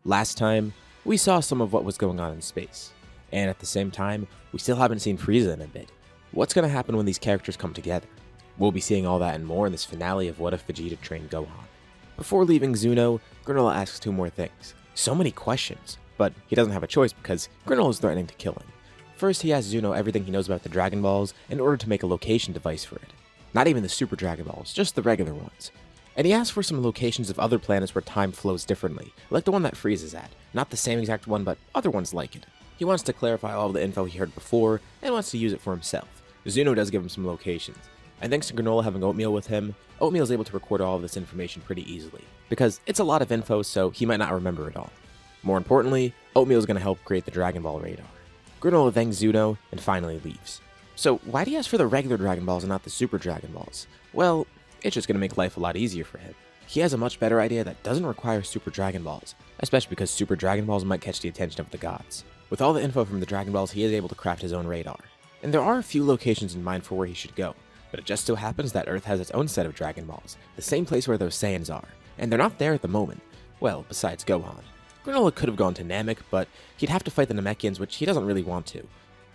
Last time, we saw some of what was going on in space, and at the same time, we still haven't seen Frieza in a bit. What's going to happen when these characters come together? We'll be seeing all that and more in this finale of What If Vegeta Trained Gohan. Before leaving Zuno, Granola asks two more things. So many questions, but he doesn't have a choice because Granola is threatening to kill him. First, he asks Zuno everything he knows about the Dragon Balls in order to make a location device for it. Not even the Super Dragon Balls, just the regular ones. And he asks for some locations of other planets where time flows differently, like the one that Frieza's at. Not the same exact one, but other ones like it. He wants to clarify all of the info he heard before, and wants to use it for himself. Zuno does give him some locations. And thanks to Granola having Oatmeal with him, Oatmeal is able to record all of this information pretty easily, because it's a lot of info, so he might not remember it all. More importantly, Oatmeal is going to help create the Dragon Ball radar. Granola thanks Zuno, and finally leaves. So why do he ask for the regular Dragon Balls and not the Super Dragon Balls? Well, it's just going to make life a lot easier for him. He has a much better idea that doesn't require Super Dragon Balls, especially because Super Dragon Balls might catch the attention of the gods. With all the info from the Dragon Balls, he is able to craft his own radar. And there are a few locations in mind for where he should go, but it just so happens that Earth has its own set of Dragon Balls, the same place where those Saiyans are, and they're not there at the moment. Well, besides Gohan. Granola could have gone to Namek, but he'd have to fight the Namekians, which he doesn't really want to.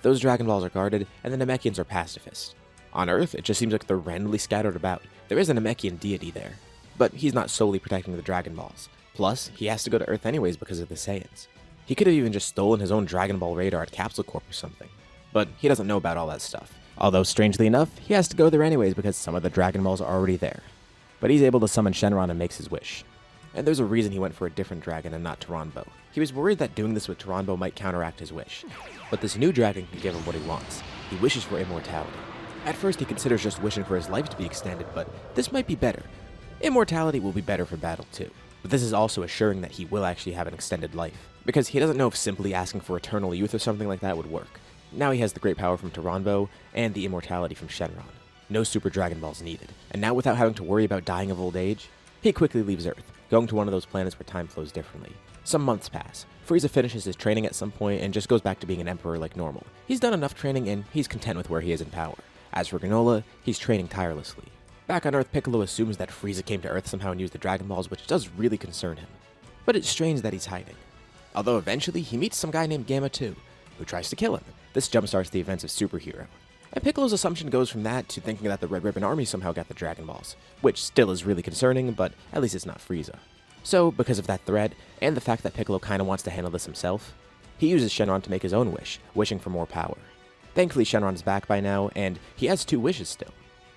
Those Dragon Balls are guarded, and the Namekians are pacifists. On Earth, it just seems like they're randomly scattered about. There is a Namekian deity there, but he's not solely protecting the Dragon Balls. Plus, he has to go to Earth anyways because of the Saiyans. He could have even just stolen his own Dragon Ball radar at Capsule Corp or something, but he doesn't know about all that stuff. Although, strangely enough, he has to go there anyways because some of the Dragon Balls are already there. But he's able to summon Shenron and makes his wish. And there's a reason he went for a different dragon and not Taranbo. He was worried that doing this with Taranbo might counteract his wish. But this new dragon can give him what he wants. He wishes for immortality. At first he considers just wishing for his life to be extended, but this might be better. Immortality will be better for battle too. But this is also assuring that he will actually have an extended life, because he doesn't know if simply asking for eternal youth or something like that would work. Now he has the great power from Taranbo and the immortality from Shenron. No Super Dragon Balls needed, and now without having to worry about dying of old age, he quickly leaves Earth, going to one of those planets where time flows differently. Some months pass. Frieza finishes his training at some point and just goes back to being an emperor like normal. He's done enough training and he's content with where he is in power. As for Granola, he's training tirelessly. Back on Earth, Piccolo assumes that Frieza came to Earth somehow and used the Dragon Balls, which does really concern him. But it's strange that he's hiding. Although eventually he meets some guy named Gamma 2, who tries to kill him. This jumpstarts the events of Superhero. And Piccolo's assumption goes from that to thinking that the Red Ribbon Army somehow got the Dragon Balls, which still is really concerning, but at least it's not Frieza. So, because of that threat, and the fact that Piccolo kinda wants to handle this himself, he uses Shenron to make his own wish, wishing for more power. Thankfully, Shenron's back by now, and he has 2 wishes still.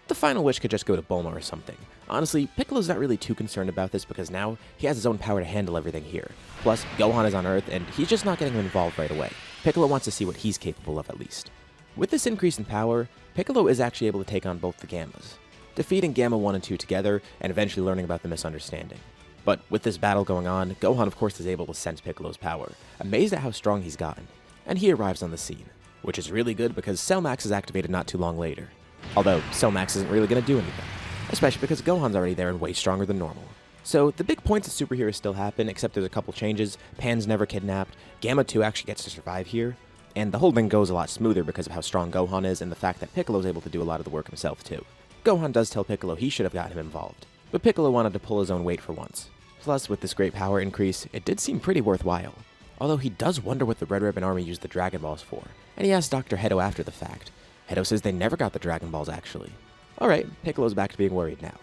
The final wish could just go to Bulma or something. Honestly, Piccolo's not really too concerned about this because now he has his own power to handle everything here. Plus, Gohan is on Earth, and he's just not getting involved right away. Piccolo wants to see what he's capable of at least. With this increase in power, Piccolo is actually able to take on both the Gammas, defeating Gamma 1 and 2 together, and eventually learning about the misunderstanding. But with this battle going on, Gohan of course is able to sense Piccolo's power, amazed at how strong he's gotten, and he arrives on the scene, which is really good because Cell Max is activated not too long later. Although, Cell Max isn't really going to do anything, especially because Gohan's already there and way stronger than normal. So, the big points of Superhero still happen, except there's a couple changes. Pan's never kidnapped, Gamma 2 actually gets to survive here, and the whole thing goes a lot smoother because of how strong Gohan is and the fact that Piccolo's able to do a lot of the work himself too. Gohan does tell Piccolo he should have gotten him involved, but Piccolo wanted to pull his own weight for once. Plus, with this great power increase, it did seem pretty worthwhile. Although he does wonder what the Red Ribbon Army used the Dragon Balls for, and he asks Dr. Hedo after the fact. Hedo says they never got the Dragon Balls actually. Alright, Piccolo's back to being worried now.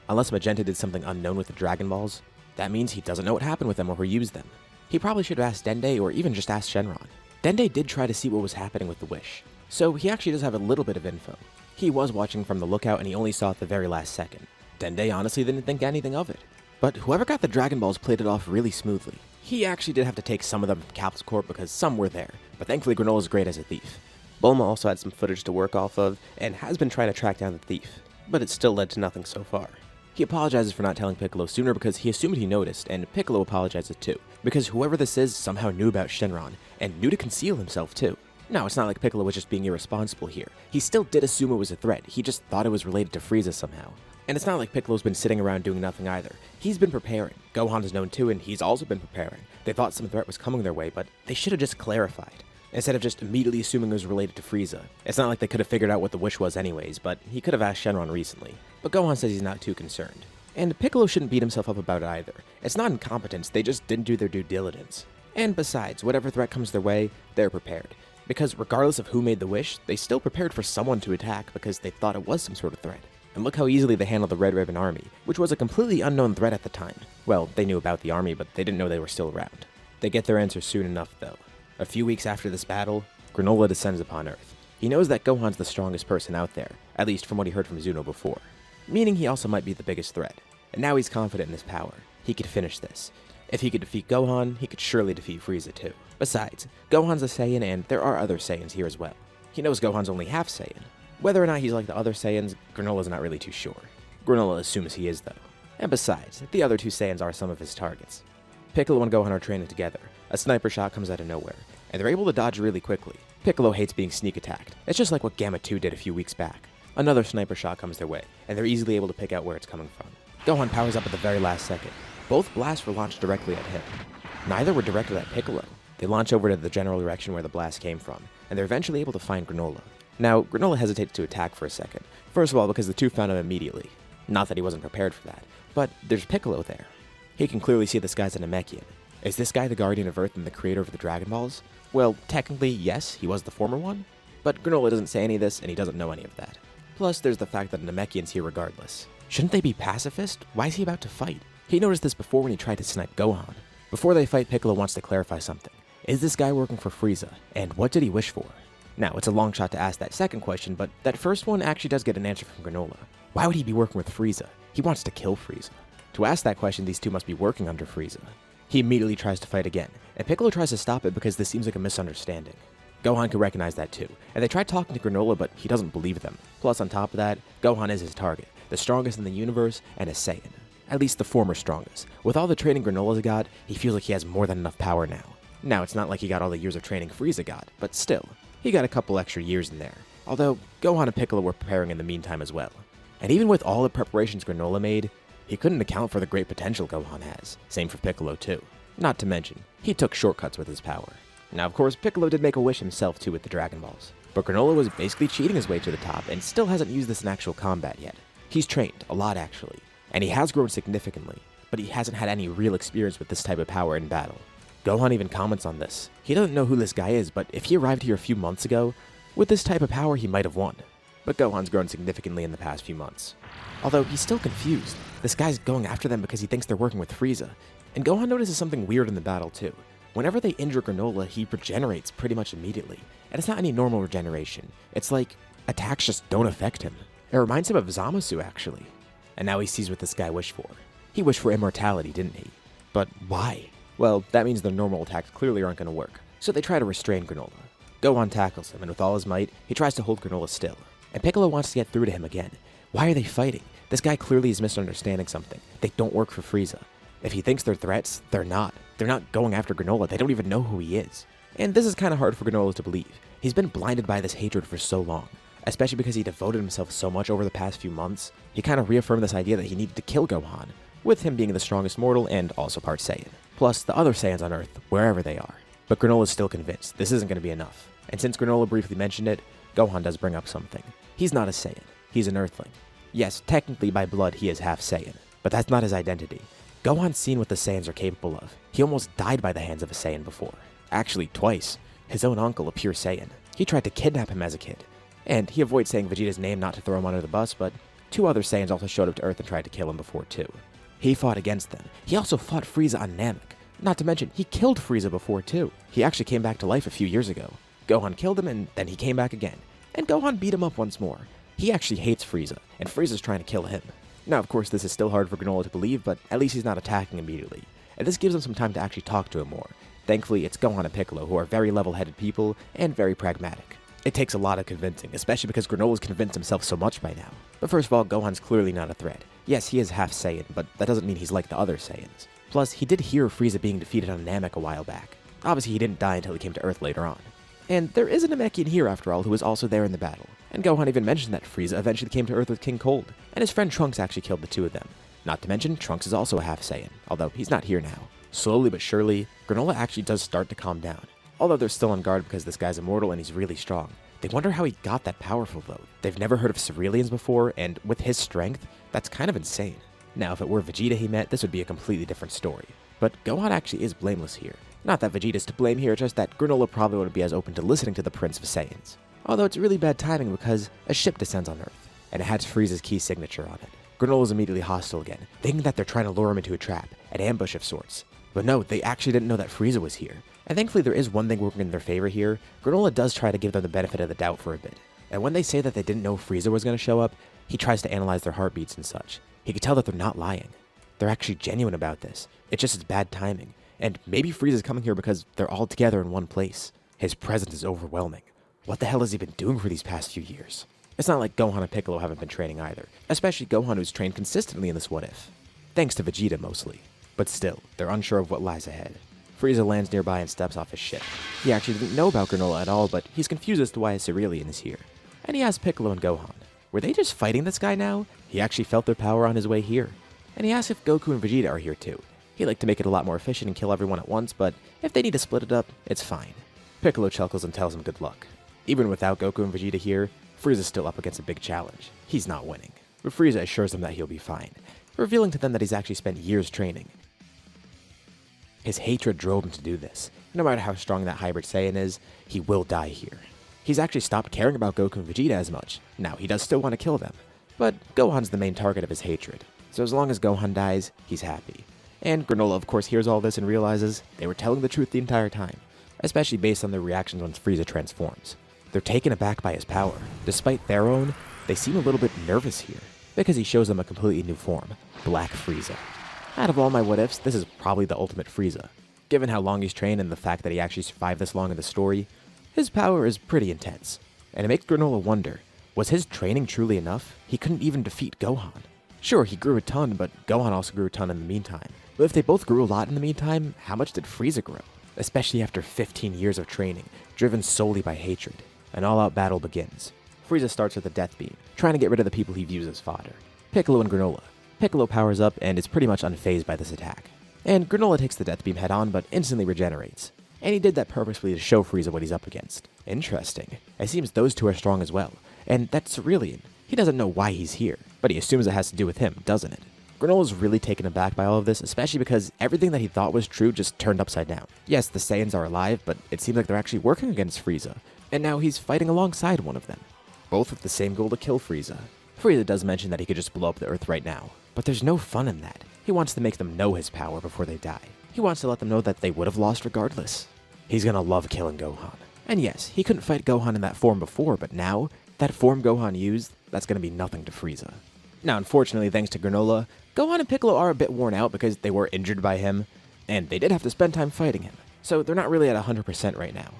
Unless Magenta did something unknown with the Dragon Balls, that means he doesn't know what happened with them or who used them. He probably should have asked Dende or even just asked Shenron. Dende did try to see what was happening with the wish, so he actually does have a little bit of info. He was watching from the lookout and he only saw it the very last second. Dende honestly didn't think anything of it. But whoever got the Dragon Balls played it off really smoothly. He actually did have to take some of them from Capsule Corp because some were there, but thankfully Granola's great as a thief. Bulma also had some footage to work off of and has been trying to track down the thief, but it still led to nothing so far. He apologizes for not telling Piccolo sooner because he assumed he noticed, and Piccolo apologizes too, because whoever this is somehow knew about Shenron, and knew to conceal himself too. Now, it's not like Piccolo was just being irresponsible here. He still did assume it was a threat, he just thought it was related to Frieza somehow. And it's not like Piccolo's been sitting around doing nothing either. He's been preparing. Gohan is known too, and he's also been preparing. They thought some threat was coming their way, but they should have just clarified, instead of just immediately assuming it was related to Frieza. It's not like they could have figured out what the wish was anyways, but he could have asked Shenron recently. But Gohan says he's not too concerned. And Piccolo shouldn't beat himself up about it either. It's not incompetence, they just didn't do their due diligence. And besides, whatever threat comes their way, they're prepared. Because regardless of who made the wish, they still prepared for someone to attack because they thought it was some sort of threat. And look how easily they handled the Red Ribbon Army, which was a completely unknown threat at the time. Well, they knew about the army, but they didn't know they were still around. They get their answer soon enough, though. A few weeks after this battle, Granola descends upon Earth. He knows that Gohan's the strongest person out there, at least from what he heard from Zuno before. Meaning he also might be the biggest threat. And now he's confident in his power. He could finish this. If he could defeat Gohan, he could surely defeat Frieza too. Besides, Gohan's a Saiyan and there are other Saiyans here as well. He knows Gohan's only half Saiyan. Whether or not he's like the other Saiyans, Granola's not really too sure. Granola assumes he is though. And besides, the other two Saiyans are some of his targets. Piccolo and Gohan are training together. A sniper shot comes out of nowhere, and they're able to dodge really quickly. Piccolo hates being sneak attacked. It's just like what Gamma 2 did a few weeks back. Another sniper shot comes their way, and they're easily able to pick out where it's coming from. Gohan powers up at the very last second. Both blasts were launched directly at him. Neither were directed at Piccolo. They launch over to the general direction where the blast came from, and they're eventually able to find Granola. Now, Granola hesitates to attack for a second. First of all, because the two found him immediately. Not that he wasn't prepared for that, but there's Piccolo there. He can clearly see this guy's a Namekian. Is this guy the Guardian of Earth and the creator of the Dragon Balls? Well, technically, yes, he was the former one, but Granola doesn't say any of this, and he doesn't know any of that. Plus, there's the fact that Namekian's here regardless. Shouldn't they be pacifist? Why is he about to fight? He noticed this before when he tried to snipe Gohan. Before they fight, Piccolo wants to clarify something. Is this guy working for Frieza? And what did he wish for? Now, it's a long shot to ask that second question, but that first one actually does get an answer from Granola. Why would he be working with Frieza? He wants to kill Frieza. To ask that question, these two must be working under Frieza. He immediately tries to fight again, and Piccolo tries to stop it because this seems like a misunderstanding. Gohan can recognize that too, and they try talking to Granola, but he doesn't believe them. Plus, on top of that, Gohan is his target, the strongest in the universe, and a Saiyan. At least the former strongest. With all the training Granola's got, he feels like he has more than enough power now. Now, it's not like he got all the years of training Frieza got, but still, he got a couple extra years in there. Although, Gohan and Piccolo were preparing in the meantime as well. And even with all the preparations Granola made, he couldn't account for the great potential Gohan has. Same for Piccolo too. Not to mention, he took shortcuts with his power. Now of course, Piccolo did make a wish himself too with the Dragon Balls. But Granola was basically cheating his way to the top and still hasn't used this in actual combat yet. He's trained, a lot actually, and he has grown significantly, but he hasn't had any real experience with this type of power in battle. Gohan even comments on this. He doesn't know who this guy is, but if he arrived here a few months ago, with this type of power he might have won. But Gohan's grown significantly in the past few months. Although he's still confused. This guy's going after them because he thinks they're working with Frieza. And Gohan notices something weird in the battle too. Whenever they injure Granola, he regenerates pretty much immediately. And it's not any normal regeneration. It's like attacks just don't affect him. It reminds him of Zamasu actually. And now he sees what this guy wished for. He wished for immortality, didn't he? But why? Well, that means the normal attacks clearly aren't going to work. So they try to restrain Granola. Gohan tackles him, and with all his might, he tries to hold Granola still. And Piccolo wants to get through to him again. Why are they fighting? This guy clearly is misunderstanding something. They don't work for Frieza. If he thinks they're threats, they're not. They're not going after Granola. They don't even know who he is. And this is kind of hard for Granola to believe. He's been blinded by this hatred for so long, especially because he devoted himself so much over the past few months. He kind of reaffirmed this idea that he needed to kill Gohan, with him being the strongest mortal and also part Saiyan. Plus the other Saiyans on Earth, wherever they are. But Granola's still convinced this isn't going to be enough. And since Granola briefly mentioned it, Gohan does bring up something. He's not a Saiyan. He's an Earthling. Yes, technically by blood he is half Saiyan, but that's not his identity. Gohan's seen what the Saiyans are capable of. He almost died by the hands of a Saiyan before. Actually, twice. His own uncle, a pure Saiyan. He tried to kidnap him as a kid. And he avoids saying Vegeta's name not to throw him under the bus, but two other Saiyans also showed up to Earth and tried to kill him before too. He fought against them. He also fought Frieza on Namek. Not to mention, he killed Frieza before too. He actually came back to life a few years ago. Gohan killed him and then he came back again. And Gohan beat him up once more. He actually hates Frieza, and Frieza's trying to kill him. Now, of course, this is still hard for Granola to believe, but at least he's not attacking immediately. And this gives him some time to actually talk to him more. Thankfully, it's Gohan and Piccolo, who are very level-headed people and very pragmatic. It takes a lot of convincing, especially because Granola's convinced himself so much by now. But first of all, Gohan's clearly not a threat. Yes, he is half Saiyan, but that doesn't mean he's like the other Saiyans. Plus, he did hear Frieza being defeated on Namek a while back. Obviously, he didn't die until he came to Earth later on. And there is a Namekian here, after all, who was also there in the battle. And Gohan even mentioned that Frieza eventually came to Earth with King Cold, and his friend Trunks actually killed the two of them. Not to mention, Trunks is also a half Saiyan, although he's not here now. Slowly but surely, Granola actually does start to calm down. Although they're still on guard because this guy's immortal and he's really strong. They wonder how he got that powerful though. They've never heard of Cerealians before, and with his strength, that's kind of insane. Now, if it were Vegeta he met, this would be a completely different story. But Gohan actually is blameless here. Not that Vegeta's to blame here, just that Granola probably wouldn't be as open to listening to the Prince of Saiyans. Although it's really bad timing because a ship descends on Earth, and it has Frieza's key signature on it. Granola's immediately hostile again, thinking that they're trying to lure him into a trap, an ambush of sorts. But no, they actually didn't know that Frieza was here. And thankfully there is one thing working in their favor here. Granola does try to give them the benefit of the doubt for a bit. And when they say that they didn't know Frieza was going to show up, he tries to analyze their heartbeats and such. He can tell that they're not lying. They're actually genuine about this. It's just it's bad timing. And maybe Frieza's coming here because they're all together in one place. His presence is overwhelming. What the hell has he been doing for these past few years? It's not like Gohan and Piccolo haven't been training either, especially Gohan, who's trained consistently in this What If. Thanks to Vegeta mostly. But still, they're unsure of what lies ahead. Frieza lands nearby and steps off his ship. He actually didn't know about Granola at all, but he's confused as to why a Cerealian is here. And he asks Piccolo and Gohan, were they just fighting this guy now? He actually felt their power on his way here. And he asks if Goku and Vegeta are here too. He'd like to make it a lot more efficient and kill everyone at once, but if they need to split it up, it's fine. Piccolo chuckles and tells him good luck. Even without Goku and Vegeta here, Frieza's still up against a big challenge. He's not winning. But Frieza assures them that he'll be fine, revealing to them that he's actually spent years training. His hatred drove him to do this. No matter how strong that hybrid Saiyan is, he will die here. He's actually stopped caring about Goku and Vegeta as much. Now, he does still want to kill them, but Gohan's the main target of his hatred. So as long as Gohan dies, he's happy. And Granola, of course, hears all this and realizes they were telling the truth the entire time, especially based on their reactions once Frieza transforms. They're taken aback by his power. Despite their own, they seem a little bit nervous here, because he shows them a completely new form, Black Frieza. Out of all my what-ifs, this is probably the ultimate Frieza. Given how long he's trained and the fact that he actually survived this long in the story, his power is pretty intense. And it makes Granola wonder, was his training truly enough? He couldn't even defeat Gohan. Sure, he grew a ton, but Gohan also grew a ton in the meantime. But if they both grew a lot in the meantime, how much did Frieza grow? Especially after 15 years of training, driven solely by hatred. An all-out battle begins. Frieza starts with a death beam, trying to get rid of the people he views as fodder. Piccolo and Granola. Piccolo powers up and is pretty much unfazed by this attack. And Granola takes the death beam head on, but instantly regenerates. And he did that purposefully to show Frieza what he's up against. Interesting. It seems those two are strong as well. And that's Cerealian. He doesn't know why he's here, but he assumes it has to do with him, doesn't it? Granola's really taken aback by all of this, especially because everything that he thought was true just turned upside down. Yes, the Saiyans are alive, but it seems like they're actually working against Frieza. And now he's fighting alongside one of them. Both with the same goal to kill Frieza. Frieza does mention that he could just blow up the Earth right now, but there's no fun in that. He wants to make them know his power before they die. He wants to let them know that they would have lost regardless. He's gonna love killing Gohan. And yes, he couldn't fight Gohan in that form before, but now, that form Gohan used, that's gonna be nothing to Frieza. Now, unfortunately, thanks to Granola, Gohan and Piccolo are a bit worn out because they were injured by him, and they did have to spend time fighting him, so they're not really at 100% right now.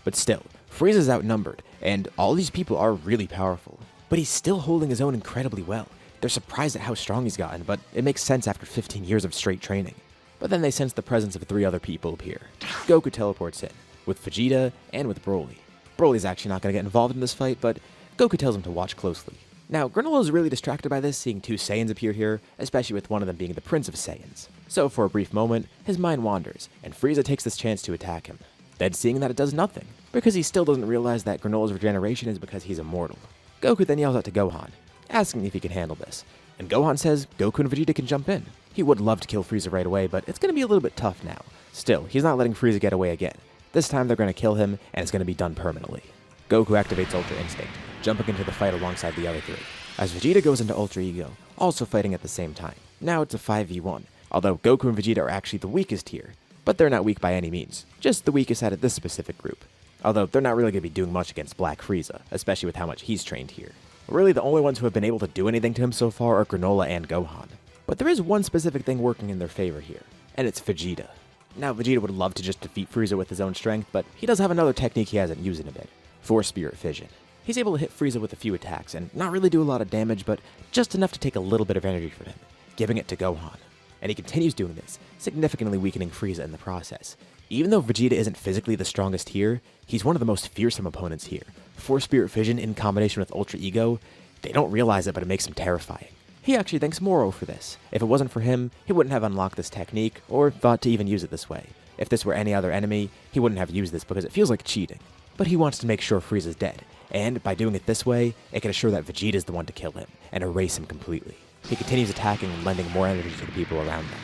But still, Frieza's outnumbered, and all these people are really powerful. But he's still holding his own incredibly well. They're surprised at how strong he's gotten, but it makes sense after 15 years of straight training. But then they sense the presence of 3 other people appear. Goku teleports in, with Vegeta and with Broly. Broly's actually not going to get involved in this fight, but Goku tells him to watch closely. Now, Granola is really distracted by this, seeing 2 Saiyans appear here, especially with one of them being the Prince of Saiyans. So for a brief moment, his mind wanders, and Frieza takes this chance to attack him. Then seeing that it does nothing, because he still doesn't realize that Granola's regeneration is because he's immortal. Goku then yells out to Gohan, asking if he can handle this, and Gohan says Goku and Vegeta can jump in. He would love to kill Frieza right away, but it's going to be a little bit tough now. Still, he's not letting Frieza get away again. This time they're going to kill him, and it's going to be done permanently. Goku activates Ultra Instinct, jumping into the fight alongside the other 3, as Vegeta goes into Ultra Ego, also fighting at the same time. Now it's a 5v1, although Goku and Vegeta are actually the weakest here, but they're not weak by any means, just the weakest out of this specific group. Although they're not really going to be doing much against Black Frieza, especially with how much he's trained here. Really, the only ones who have been able to do anything to him so far are Granola and Gohan. But there is one specific thing working in their favor here, and it's Vegeta. Now, Vegeta would love to just defeat Frieza with his own strength, but he does have another technique he hasn't used in a bit, Force Spirit Fission. He's able to hit Frieza with a few attacks and not really do a lot of damage, but just enough to take a little bit of energy from him, giving it to Gohan. And he continues doing this, significantly weakening Frieza in the process. Even though Vegeta isn't physically the strongest here, he's one of the most fearsome opponents here. Force Spirit Fission in combination with Ultra Ego, they don't realize it, but it makes him terrifying. He actually thanks Moro for this. If it wasn't for him, he wouldn't have unlocked this technique, or thought to even use it this way. If this were any other enemy, he wouldn't have used this because it feels like cheating. But he wants to make sure Frieza's dead, and by doing it this way, it can assure that Vegeta's the one to kill him, and erase him completely. He continues attacking and lending more energy to the people around them,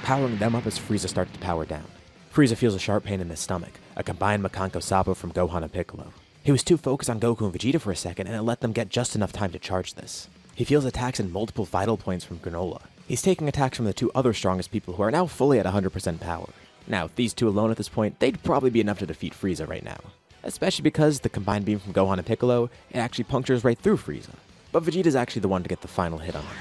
powering them up as Frieza starts to power down. Frieza feels a sharp pain in his stomach, a combined Makanko Sabo from Gohan and Piccolo. He was too focused on Goku and Vegeta for a second, and it let them get just enough time to charge this. He feels attacks in multiple vital points from Granola. He's taking attacks from the two other strongest people who are now fully at 100% power. Now, these two alone at this point, they'd probably be enough to defeat Frieza right now. Especially because the combined beam from Gohan and Piccolo, it actually punctures right through Frieza. But Vegeta's actually the one to get the final hit on him,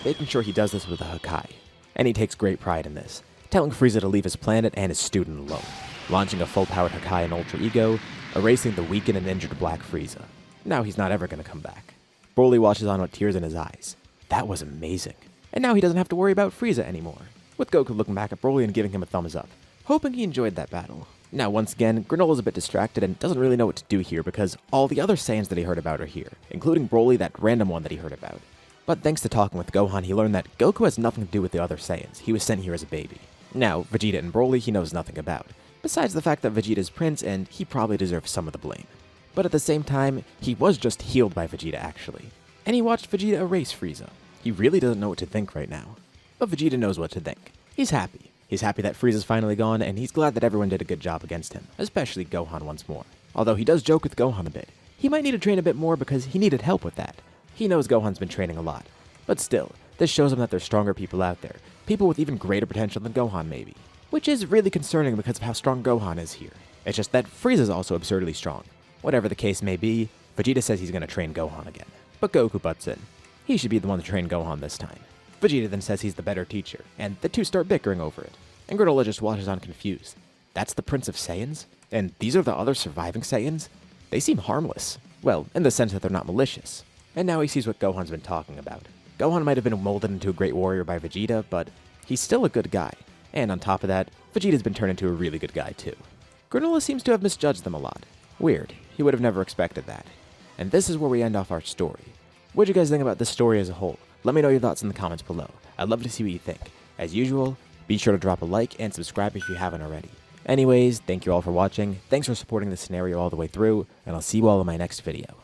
making sure he does this with a Hakai. And he takes great pride in this, telling Frieza to leave his planet and his student alone, launching a full-powered Hakai and Ultra Ego, erasing the weakened and injured Black Frieza. Now he's not ever going to come back. Broly watches on with tears in his eyes. That was amazing. And now he doesn't have to worry about Frieza anymore, with Goku looking back at Broly and giving him a thumbs up, hoping he enjoyed that battle. Now once again, Granola's a bit distracted and doesn't really know what to do here because all the other Saiyans that he heard about are here, including Broly, that random one that he heard about. But thanks to talking with Gohan, he learned that Goku has nothing to do with the other Saiyans. He was sent here as a baby. Now, Vegeta and Broly he knows nothing about, besides the fact that Vegeta's Prince and he probably deserves some of the blame. But at the same time, he was just healed by Vegeta actually. And he watched Vegeta erase Frieza. He really doesn't know what to think right now. But Vegeta knows what to think. He's happy. He's happy that Frieza's finally gone, and he's glad that everyone did a good job against him, especially Gohan once more. Although he does joke with Gohan a bit. He might need to train a bit more because he needed help with that. He knows Gohan's been training a lot. But still, this shows him that there's stronger people out there. People with even greater potential than Gohan maybe. Which is really concerning because of how strong Gohan is here. It's just that Frieza's also absurdly strong. Whatever the case may be, Vegeta says he's going to train Gohan again. But Goku butts in. He should be the one to train Gohan this time. Vegeta then says he's the better teacher, and the two start bickering over it. And Granola just watches on confused. That's the Prince of Saiyans? And these are the other surviving Saiyans? They seem harmless. Well, in the sense that they're not malicious. And now he sees what Gohan's been talking about. Gohan might have been molded into a great warrior by Vegeta, but he's still a good guy. And on top of that, Vegeta's been turned into a really good guy too. Granola seems to have misjudged them a lot. Weird. He would have never expected that. And this is where we end off our story. What do you guys think about this story as a whole? Let me know your thoughts in the comments below. I'd love to see what you think. As usual, be sure to drop a like and subscribe if you haven't already. Anyways, thank you all for watching, thanks for supporting this scenario all the way through, and I'll see you all in my next video.